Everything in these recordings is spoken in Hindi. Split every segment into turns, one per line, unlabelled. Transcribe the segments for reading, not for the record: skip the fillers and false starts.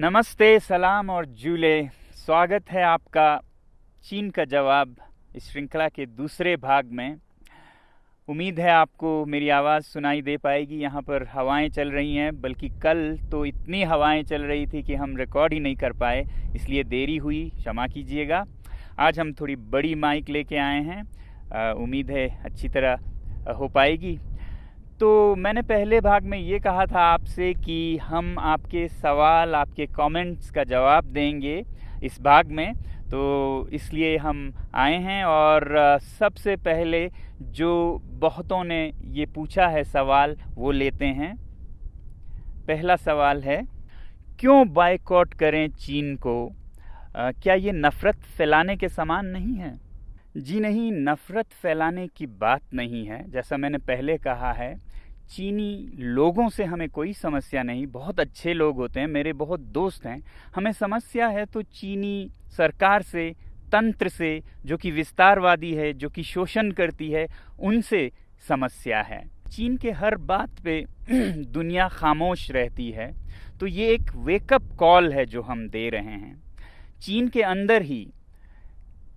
नमस्ते, सलाम और जूले। स्वागत है आपका चीन का जवाब इस श्रृंखला के दूसरे भाग में। उम्मीद है आपको मेरी आवाज़ सुनाई दे पाएगी। यहाँ पर हवाएं चल रही हैं, बल्कि कल तो इतनी हवाएं चल रही थी कि हम रिकॉर्ड ही नहीं कर पाए, इसलिए देरी हुई, क्षमा कीजिएगा। आज हम थोड़ी बड़ी माइक लेके आए हैं, उम्मीद है अच्छी तरह हो पाएगी। तो मैंने पहले भाग में ये कहा था आपसे कि हम आपके सवाल, आपके कमेंट्स का जवाब देंगे इस भाग में, तो इसलिए हम आए हैं। और सबसे पहले जो बहुतों ने ये पूछा है सवाल, वो लेते हैं। पहला सवाल है, क्यों बायकॉट करें चीन को? क्या ये नफ़रत फैलाने के समान नहीं है? जी नहीं, नफ़रत फैलाने की बात नहीं है। जैसा मैंने पहले कहा है, चीनी लोगों से हमें कोई समस्या नहीं, बहुत अच्छे लोग होते हैं, मेरे बहुत दोस्त हैं। हमें समस्या है तो चीनी सरकार से, तंत्र से, जो कि विस्तारवादी है, जो कि शोषण करती है, उनसे समस्या है। चीन के हर बात पे दुनिया खामोश रहती है, तो ये एक वेकअप कॉल है जो हम दे रहे हैं। चीन के अंदर ही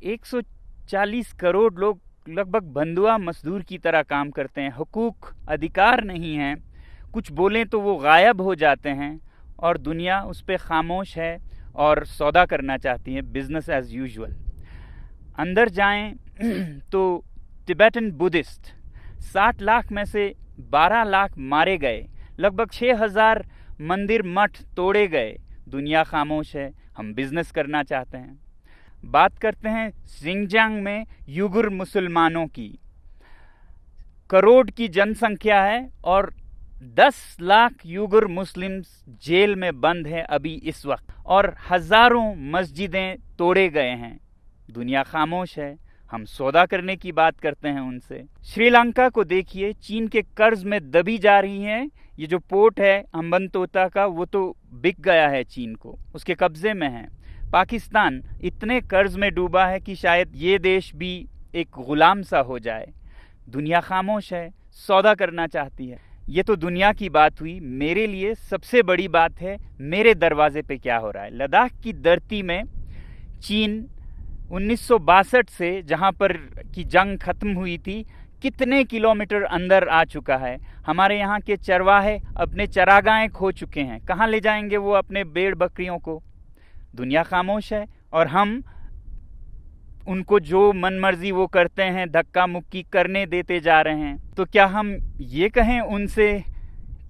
140 करोड़ लोग लगभग बंधुआ मजदूर की तरह काम करते हैं। हुकूक, अधिकार नहीं हैं, कुछ बोलें तो वो गायब हो जाते हैं, और दुनिया उस पर खामोश है और सौदा करना चाहती है, बिजनेस एज यूजुअल। अंदर जाएं तो तिब्बतन बुद्धिस्ट 60 लाख में से 12 लाख मारे गए, लगभग 6000 मंदिर मठ तोड़े गए। दुनिया खामोश है, हम बिजनेस करना चाहते हैं। बात करते हैं शिनजियांग में युगुर मुसलमानों की। करोड़ की जनसंख्या है और 10 लाख युगुर मुस्लिम्स जेल में बंद हैं अभी इस वक्त, और हजारों मस्जिदें तोड़े गए हैं। दुनिया खामोश है, हम सौदा करने की बात करते हैं उनसे। श्रीलंका को देखिए, चीन के कर्ज में दबी जा रही है। ये जो पोर्ट है हम्बनतोटा का, वो तो बिक गया है चीन को, उसके कब्जे में है। पाकिस्तान इतने कर्ज में डूबा है कि शायद ये देश भी एक गुलाम सा हो जाए। दुनिया खामोश है, सौदा करना चाहती है। ये तो दुनिया की बात हुई। मेरे लिए सबसे बड़ी बात है मेरे दरवाजे पे क्या हो रहा है। लद्दाख की धरती में चीन 1962 से, जहाँ पर की जंग खत्म हुई थी, कितने किलोमीटर अंदर आ चुका है। हमारे यहाँ के चरवाहे अपने चरागाहें खो चुके हैं। कहाँ ले जाएंगे वो अपने भेड़ बकरियों को? दुनिया खामोश है और हम उनको जो मनमर्जी वो करते हैं, धक्का मुक्की करने देते जा रहे हैं। तो क्या हम ये कहें उनसे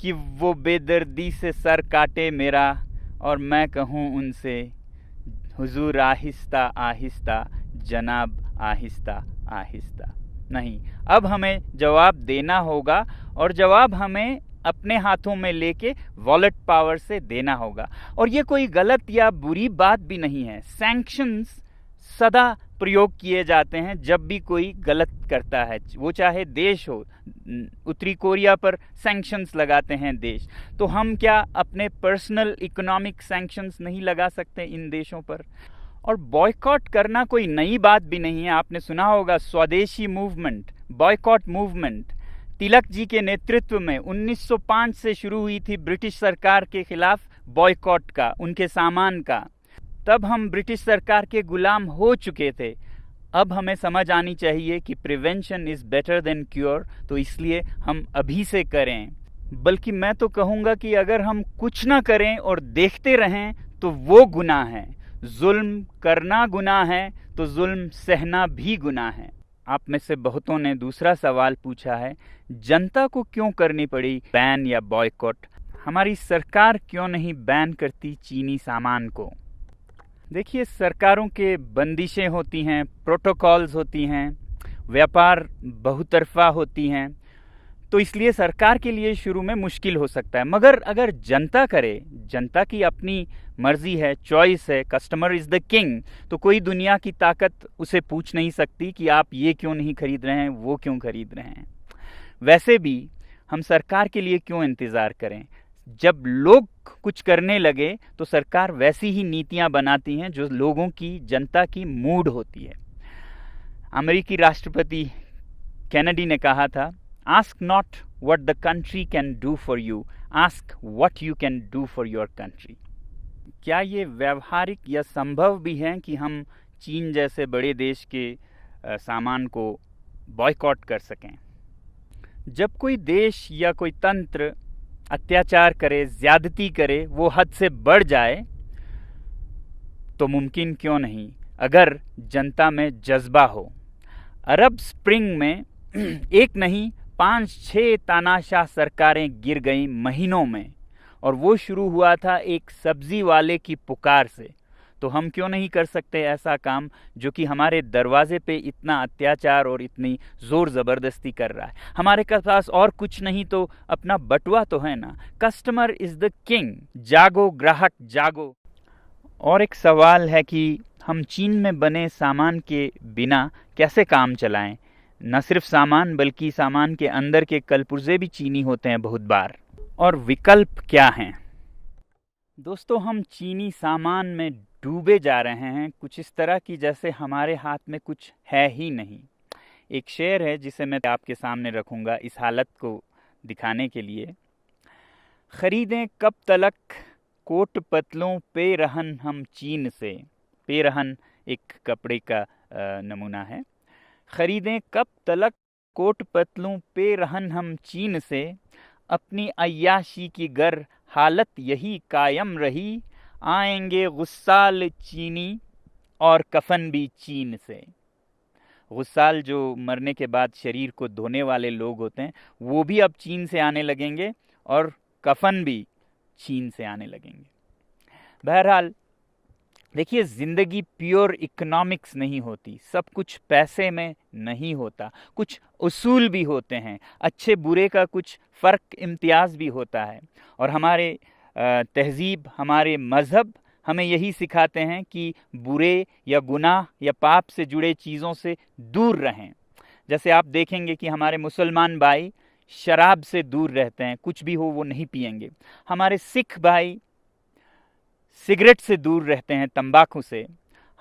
कि वो बेदर्दी से सर काटे मेरा, और मैं कहूँ उनसे, हुजूर आहिस्ता आहिस्ता, जनाब आहिस्ता आहिस्ता? नहीं, अब हमें जवाब देना होगा, और जवाब हमें अपने हाथों में लेके वॉलेट पावर से देना होगा। और ये कोई गलत या बुरी बात भी नहीं है। सैंक्शंस सदा प्रयोग किए जाते हैं जब भी कोई गलत करता है, वो चाहे देश हो। उत्तरी कोरिया पर सैंक्शंस लगाते हैं देश, तो हम क्या अपने पर्सनल इकोनॉमिक सैंक्शंस नहीं लगा सकते इन देशों पर? और बॉयकॉट करना कोई नई बात भी नहीं है। आपने सुना होगा स्वदेशी movement, boycott movement. Tilak ji के नेतृत्व में 1905 से शुरू हुई थी ब्रिटिश सरकार के खिलाफ बॉयकॉट का, उनके सामान का। तब हम ब्रिटिश सरकार के गुलाम हो चुके थे। अब हमें समझ आनी चाहिए कि prevention is better than cure, तो इसलिए हम अभी से करें। बल्कि मैं तो कहूँगा कि अगर हम कुछ ना करें और देखते रहें तो वो गुनाह है। जुल्म करना गुनाह है तो जुल्म सहना भी गुनाह है। आप में से बहुतों ने दूसरा सवाल पूछा है, जनता को क्यों करनी पड़ी बैन या बॉयकॉट? हमारी सरकार क्यों नहीं बैन करती चीनी सामान को? देखिए, सरकारों के बंदिशें होती हैं, प्रोटोकॉल्स होती हैं, व्यापार बहुतरफा होती हैं, तो इसलिए सरकार के लिए शुरू में मुश्किल हो सकता है। मगर अगर जनता करे, जनता की अपनी मर्जी है, चॉइस है, कस्टमर इज़ द किंग, तो कोई दुनिया की ताकत उसे पूछ नहीं सकती कि आप ये क्यों नहीं खरीद रहे हैं, वो क्यों खरीद रहे हैं। वैसे भी हम सरकार के लिए क्यों इंतज़ार करें? जब लोग कुछ करने लगे तो सरकार वैसी ही नीतियां बनाती हैं जो लोगों की, जनता की मूड होती है। अमेरिकी राष्ट्रपति कैनेडी ने कहा था, ask not what the country can do for you, ask what you can do for your country. क्या ये व्यावहारिक या संभव भी है कि हम चीन जैसे बड़े देश के सामान को बॉयकॉट कर सकें? जब कोई देश या कोई तंत्र अत्याचार करे, ज्यादती करे, वो हद से बढ़ जाए, तो मुमकिन क्यों नहीं अगर जनता में जज्बा हो। अरब स्प्रिंग में एक नहीं 5-6 तानाशाह सरकारें गिर गईं महीनों में, और वो शुरू हुआ था एक सब्जी वाले की पुकार से। तो हम क्यों नहीं कर सकते ऐसा काम जो कि हमारे दरवाजे पे इतना अत्याचार और इतनी ज़ोर ज़बरदस्ती कर रहा है। हमारे पास और कुछ नहीं तो अपना बटुआ तो है ना। कस्टमर इज़ द किंग, जागो ग्राहक जागो। और एक सवाल है कि हम चीन में बने सामान के बिना कैसे काम चलाएं। न सिर्फ सामान बल्कि सामान के अंदर के कलपुर्जे भी चीनी होते हैं बहुत बार। और विकल्प क्या हैं? दोस्तों, हम चीनी सामान में डूबे जा रहे हैं, कुछ इस तरह की जैसे हमारे हाथ में कुछ है ही नहीं। एक शेर है जिसे मैं आपके सामने रखूंगा इस हालत को दिखाने के लिए। खरीदें कब तलक कोट पतलों पे रहन हम चीन से। पे रहन एक कपड़े का नमूना है। खरीदें कब तलक कोट पतलों पे रहन हम चीन से, अपनी अय्याशी की गर हालत यही कायम रही, आएंगे गुस्साल चीनी और कफन भी चीन से। गुस्साल जो मरने के बाद शरीर को धोने वाले लोग होते हैं, वो भी अब चीन से आने लगेंगे और कफन भी चीन से आने लगेंगे। बहरहाल देखिए, ज़िंदगी प्योर इकोनॉमिक्स नहीं होती, सब कुछ पैसे में नहीं होता, कुछ उसूल भी होते हैं, अच्छे बुरे का कुछ फ़र्क इम्तियाज़ भी होता है। और हमारे तहज़ीब, हमारे मज़हब हमें यही सिखाते हैं कि बुरे या गुनाह या पाप से जुड़े चीज़ों से दूर रहें। जैसे आप देखेंगे कि हमारे मुसलमान भाई शराब से दूर रहते हैं, कुछ भी हो वो नहीं पिएंगे। हमारे सिख भाई सिगरेट से दूर रहते हैं, तंबाकू से।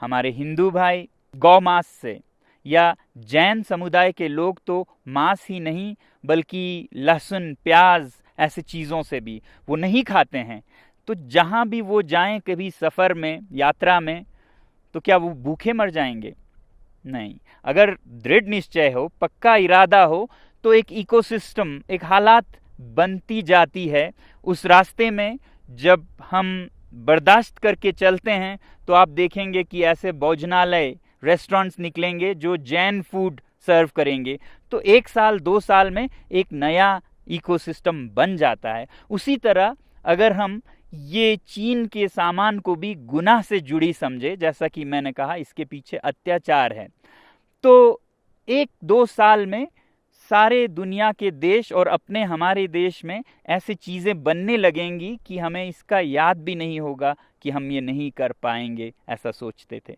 हमारे हिंदू भाई गौ मांस से, या जैन समुदाय के लोग तो मांस ही नहीं बल्कि लहसुन, प्याज ऐसे चीज़ों से भी वो नहीं खाते हैं। तो जहाँ भी वो जाएं कभी सफ़र में, यात्रा में, तो क्या वो भूखे मर जाएंगे? नहीं। अगर दृढ़ निश्चय हो, पक्का इरादा हो, तो एक इकोसिस्टम, एक हालात बनती जाती है। उस रास्ते में जब हम बर्दाश्त करके चलते हैं तो आप देखेंगे कि ऐसे भोजनालय, रेस्टोरेंट्स निकलेंगे जो जैन फूड सर्व करेंगे। तो 1 साल 2 साल में एक नया इकोसिस्टम बन जाता है। उसी तरह अगर हम ये चीन के सामान को भी गुनाह से जुड़ी समझे, जैसा कि मैंने कहा इसके पीछे अत्याचार है, तो 1-2 साल में सारे दुनिया के देश और अपने हमारे देश में ऐसी चीज़ें बनने लगेंगी कि हमें इसका याद भी नहीं होगा कि हम ये नहीं कर पाएंगे, ऐसा सोचते थे।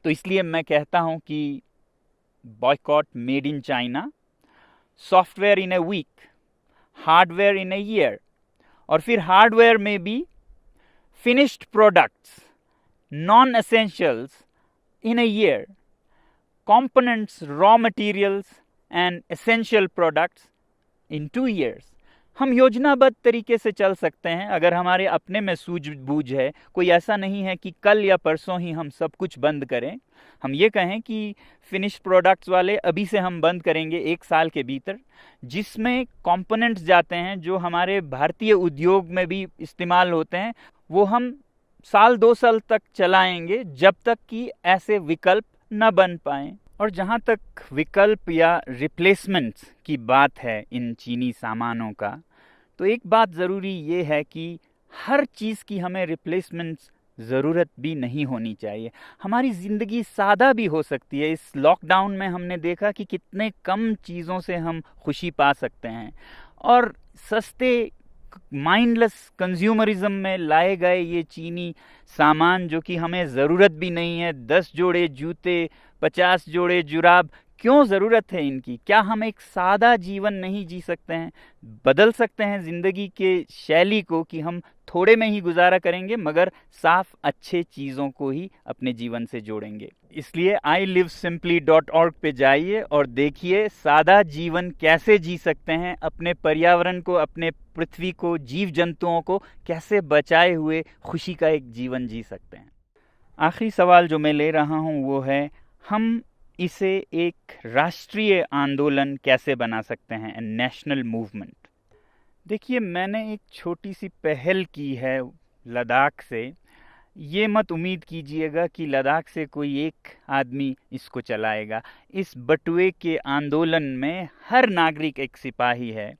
तो इसलिए मैं कहता हूं कि boycott made in China, software in a week, hardware in a year, और फिर हार्डवेयर में भी finished products, non essentials in a year, components, raw materials and essential products in 2 years। हम योजनाबद्ध तरीके से चल सकते हैं अगर हमारे अपने में सूझबूझ है। कोई ऐसा नहीं है कि कल या परसों ही हम सब कुछ बंद करें। हम ये कहें कि फिनिश प्रोडक्ट्स वाले अभी से हम बंद करेंगे 1 साल के भीतर, जिसमें कंपोनेंट्स जाते हैं जो हमारे भारतीय उद्योग में भी इस्तेमाल होते हैं, वो हम 1-2 साल तक चलाएंगे जब तक कि ऐसे विकल्प न बन पाएं। और जहाँ तक विकल्प या रिप्लेसमेंट्स की बात है इन चीनी सामानों का, तो एक बात ज़रूरी ये है कि हर चीज़ की हमें रिप्लेसमेंट्स ज़रूरत भी नहीं होनी चाहिए। हमारी ज़िंदगी सादा भी हो सकती है। इस लॉकडाउन में हमने देखा कि कितने कम चीज़ों से हम खुशी पा सकते हैं, और सस्ते माइंडलेस कंज्यूमरिज्म में लाए गए ये चीनी सामान जो कि हमें ज़रूरत भी नहीं है, 10 जोड़े जूते, 50 जोड़े जुराब, क्यों ज़रूरत है इनकी? क्या हम एक सादा जीवन नहीं जी सकते हैं? बदल सकते हैं ज़िंदगी के शैली को कि हम थोड़े में ही गुजारा करेंगे मगर साफ अच्छे चीज़ों को ही अपने जीवन से जोड़ेंगे। इसलिए ilivesimply.org पे जाइए और देखिए सादा जीवन कैसे जी सकते हैं, अपने पर्यावरण को, अपने पृथ्वी को, जीव जंतुओं को कैसे बचाए हुए खुशी का एक जीवन जी सकते हैं। आखिरी सवाल जो मैं ले रहा हूँ वो है, हम इसे एक राष्ट्रीय आंदोलन कैसे बना सकते हैं, नेशनल मूवमेंट। देखिए, मैंने एक छोटी सी पहल की है लद्दाख से। ये मत उम्मीद कीजिएगा कि लद्दाख से कोई एक आदमी इसको चलाएगा। इस बटुए के आंदोलन में हर नागरिक एक सिपाही है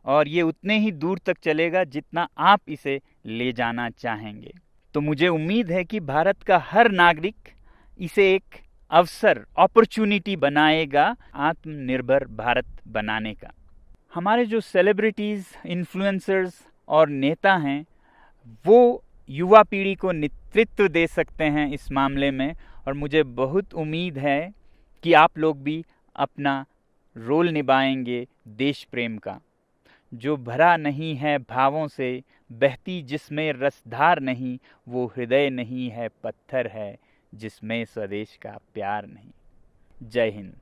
और ये उतने ही दूर तक चलेगा जितना आप इसे ले जाना चाहेंगे। तो मुझे उम्मीद है कि भारत का हर नागरिक इसे एक अवसर, अपॉर्चुनिटी बनाएगा आत्मनिर्भर भारत बनाने का। हमारे जो सेलिब्रिटीज़, इन्फ्लुएंसर्स और नेता हैं वो युवा पीढ़ी को नेतृत्व दे सकते हैं इस मामले में, और मुझे बहुत उम्मीद है कि आप लोग भी अपना रोल निभाएंगे देश प्रेम का, जो भरा नहीं है भावों से, बहती जिसमें रसधार नहीं, वो हृदय नहीं है पत्थर है जिसमें स्वदेश का प्यार नहीं। जय हिंद।